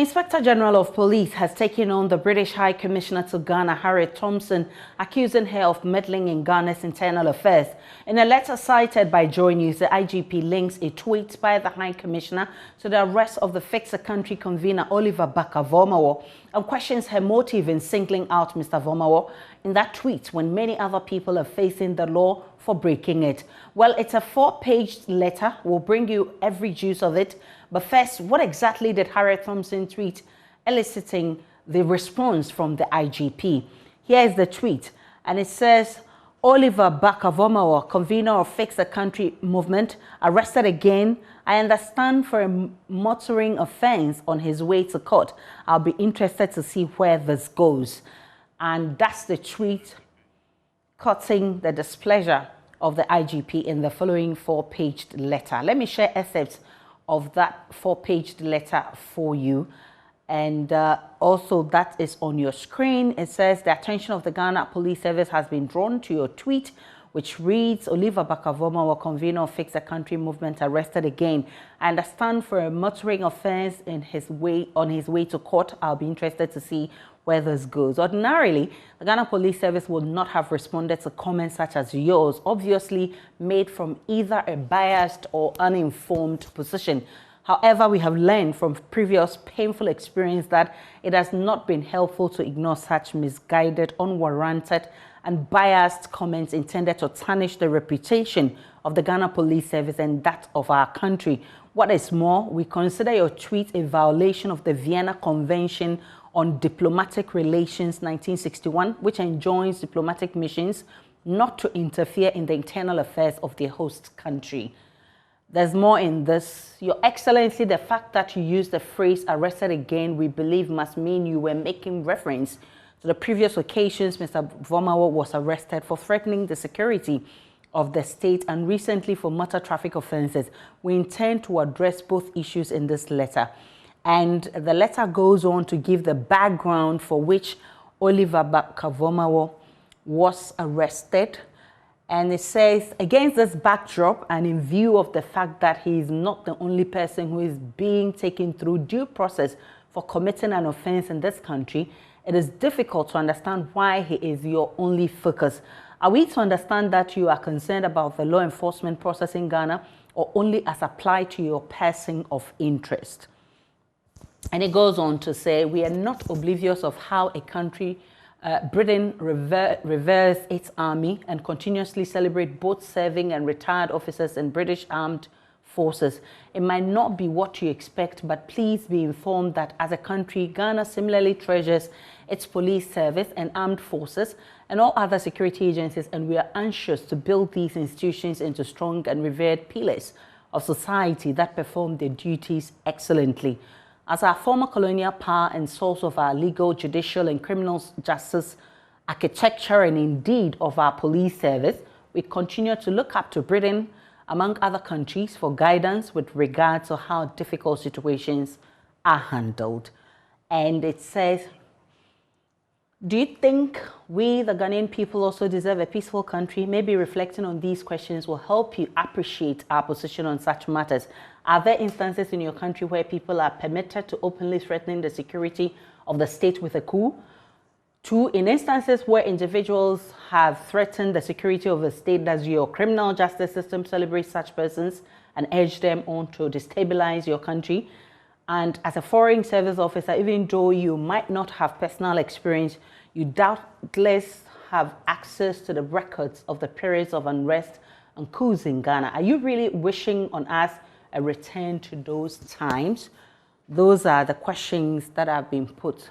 Inspector General of Police has taken on the British High Commissioner to Ghana, Harriet Thompson, accusing her of meddling in Ghana's internal affairs. In a letter cited by Joy News, the IGP links a tweet by the High Commissioner to the arrest of the Fix-a-Country convener Oliver Vormawor and questions her motive in singling out Mr. Vormawor in that tweet when many other people are facing the law for breaking it. Well, it's a 4-page letter. We'll bring you every juice of it. But first, what exactly did Harriet Thompson tweet, eliciting the response from the IGP? Here is the tweet, and it says, Oliver Vormawor, convener of Fix the Country movement, arrested again. I understand for a motoring offense on his way to court. I'll be interested to see where this goes. And that's the tweet cutting the displeasure of the IGP in the following 4-page letter. Let me share excerpts of that 4-page letter for you. And also that is on your screen. It says the attention of the Ghana Police Service has been drawn to your tweet, which reads, Oliver Vormawor, convener of Fix the Country movement, arrested again. I understand for a motoring offense on his way to court. I'll be interested to see where this goes. Ordinarily, the Ghana Police Service would not have responded to comments such as yours, obviously made from either a biased or uninformed position. However, we have learned from previous painful experience that it has not been helpful to ignore such misguided, unwarranted, and biased comments intended to tarnish the reputation of the Ghana Police Service and that of our country. What is more, we consider your tweet a violation of the Vienna Convention on Diplomatic Relations 1961, which enjoins diplomatic missions not to interfere in the internal affairs of their host country. There's more in this. Your Excellency, the fact that you used the phrase arrested again, we believe must mean you were making reference to the previous occasions Mr. Vormawor was arrested for threatening the security of the state and recently for motor traffic offenses. We intend to address both issues in this letter. And the letter goes on to give the background for which Oliver Vormawor was arrested. And it says, against this backdrop and in view of the fact that he is not the only person who is being taken through due process for committing an offense in this country, it is difficult to understand why he is your only focus. Are we to understand that you are concerned about the law enforcement process in Ghana or only as applied to your person of interest? And it goes on to say, we are not oblivious of how a country, Britain, reveres its army and continuously celebrate both serving and retired officers in British armed forces. It might not be what you expect, but please be informed that as a country, Ghana similarly treasures its police service and armed forces and all other security agencies, and we are anxious to build these institutions into strong and revered pillars of society that perform their duties excellently. As our former colonial power and source of our legal, judicial, and criminal justice architecture, and indeed of our police service, we continue to look up to Britain, among other countries, for guidance with regard to how difficult situations are handled. And it says, do you think we, the Ghanaian people, also deserve a peaceful country? Maybe reflecting on these questions will help you appreciate our position on such matters. Are there instances in your country where people are permitted to openly threaten the security of the state with a coup? 2, in instances where individuals have threatened the security of the state, does your criminal justice system celebrate such persons and urge them on to destabilize your country? And as a foreign service officer, even though you might not have personal experience, you doubtless have access to the records of the periods of unrest and coups in Ghana. Are you really wishing on us a return to those times? Those are the questions that have been put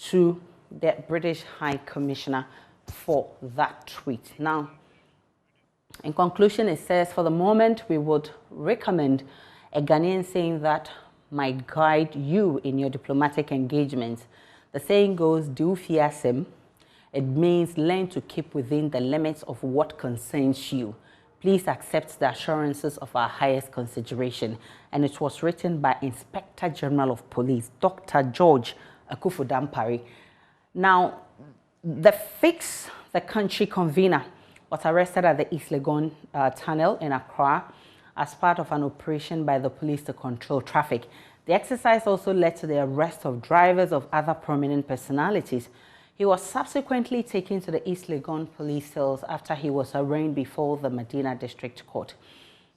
to the British High Commissioner for that tweet. Now, in conclusion, it says, for the moment, we would recommend a Ghanaian saying that might guide you in your diplomatic engagements. The saying goes, do fiasem. It means learn to keep within the limits of what concerns you. Please accept the assurances of our highest consideration. And it was written by Inspector General of Police, Dr. George Akufu-Dampare. Now, the Fix the Country convener was arrested at the East Legon Tunnel in Accra as part of an operation by the police to control traffic. The exercise also led to the arrest of drivers of other prominent personalities. He was subsequently taken to the East Legon police cells after he was arraigned before the Medina District Court.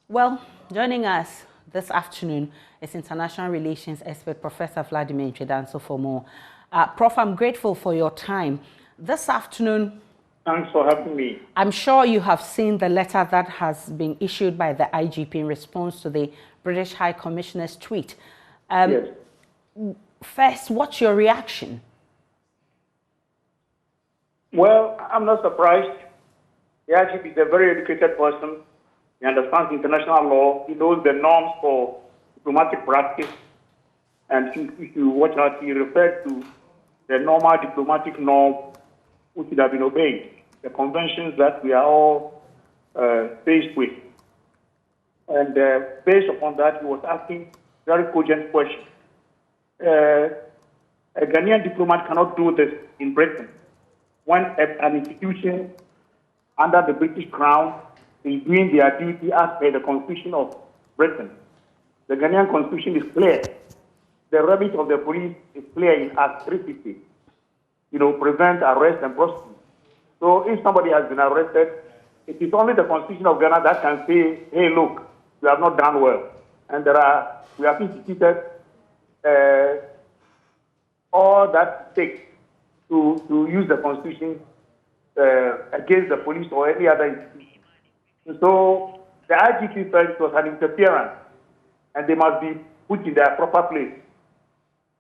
Well, joining us this afternoon is international relations expert Professor Vladimir Nchedanso for more. Prof, I'm grateful for your time. This afternoon, thanks for having me. I'm sure you have seen the letter that has been issued by the IGP in response to the British High Commissioner's tweet. Yes. First, what's your reaction? Well, I'm not surprised. The IGP is a very educated person. He understands international law. He knows the norms for diplomatic practice. And if you watch out, he referred to the normal diplomatic norm which should have been obeyed, the conventions that we are all faced with. And based upon that, he was asking very cogent questions. A Ghanaian diplomat cannot do this in Britain when an institution under the British Crown is doing their duty as per the Constitution of Britain. The Ghanaian Constitution is clear. The remit of the police is clear in Act 350. Prevent, arrest, and prosecute. So if somebody has been arrested, it is only the Constitution of Ghana that can say, hey, look, you have not done well. And we have instituted all that takes to use the Constitution against the police or any other institution. And so the IGP felt it was an interference, and they must be put in their proper place.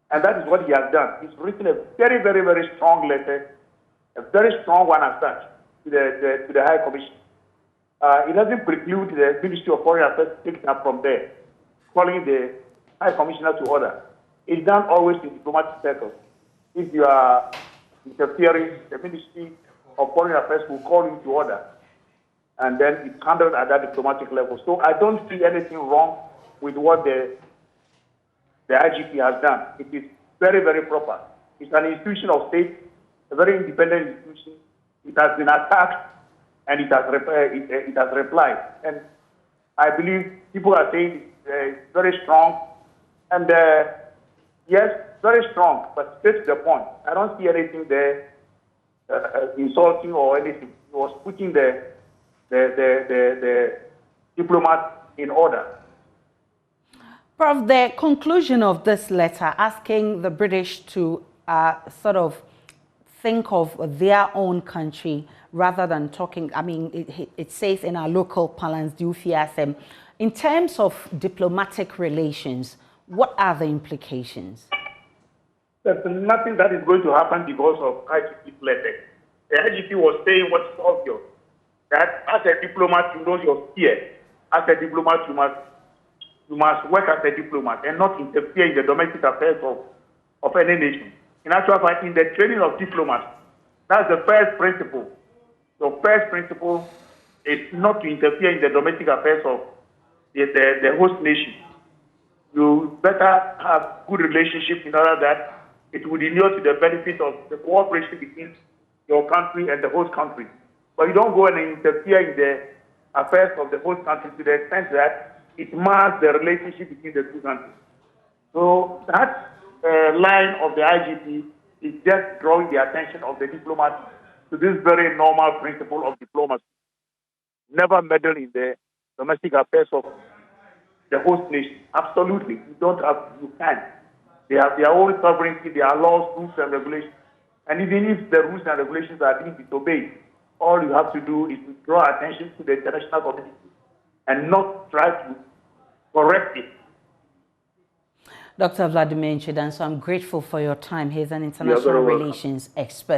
And that is what he has done. He's written a very, very, very strong letter, a very strong one as such, to the High Commission. It doesn't preclude the Ministry of Foreign Affairs taking up from there, calling the High Commissioner to order. It's done always in diplomatic circles. If you are interfering, the Ministry of Foreign Affairs will call you to order. And then it's handled at that diplomatic level. So I don't see anything wrong with what the IGP has done. It is very, very proper. It's an institution of state, a very independent institution. It has been attacked, and it has replied. And I believe people are saying it's very strong. And yes, very strong, but straight to the point. I don't see anything there insulting or anything. It was putting the diplomat in order. Prof, the conclusion of this letter asking the British to sort of think of their own country rather than talking, I mean, it says in our local parlance, in terms of diplomatic relations, what are the implications? There's nothing that is going to happen because of IGP's letter. The IGP was saying what's obvious, that as a diplomat, you know your sphere. As a diplomat, you must work as a diplomat and not interfere in the domestic affairs of any nation. In actual fact, in the training of diplomats, that's the first principle. The first principle is not to interfere in the domestic affairs of the host nation. You better have good relationships in order that it would inure to the benefit of the cooperation between your country and the host country. But you don't go and interfere in the affairs of the host country to the extent that it mars the relationship between the two countries. So that line of the IGP is just drawing the attention of the diplomats to this very normal principle of diplomacy. Never meddle in the domestic affairs of the host nation. Absolutely. You can't. They have their own sovereignty, their laws, rules, and regulations. And even if the rules and regulations are being disobeyed, all you have to do is to draw attention to the international community and not try to correct it. Dr. Vladimir Nchedanso, I'm grateful for your time. He's an international relations expert.